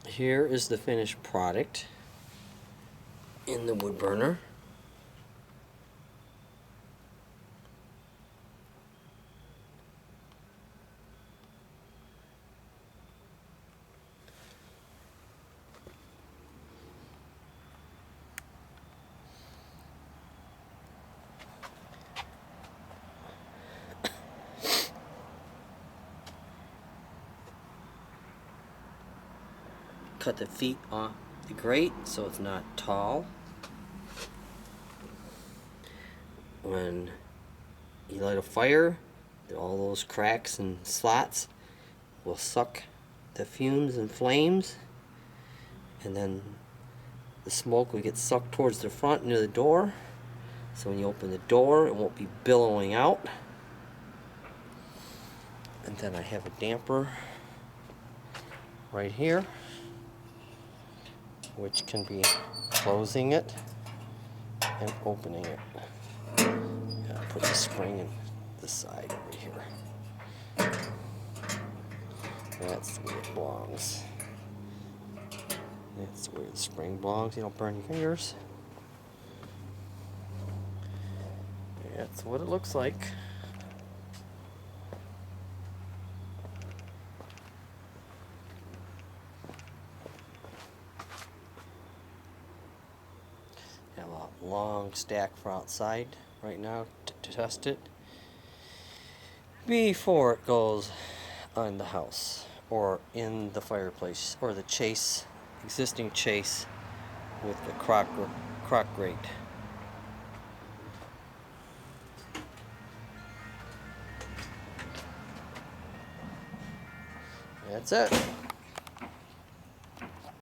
Here is the finished product in the wood burner. Cut the feet off the grate so it's not tall. When you light a fire, all those cracks and slots will suck the fumes and flames, and then the smoke will get sucked towards the front near the door, so when you open the door it won't be billowing out. And then I have a damper right here, which can be closing it and opening it. Gotta put the spring in the side over here. That's where it belongs. That's where the spring belongs. You don't burn your fingers. That's what it looks like. Have a long stack for outside right now to test it before it goes on the house or in the fireplace or the existing chase with the crock grate. That's it.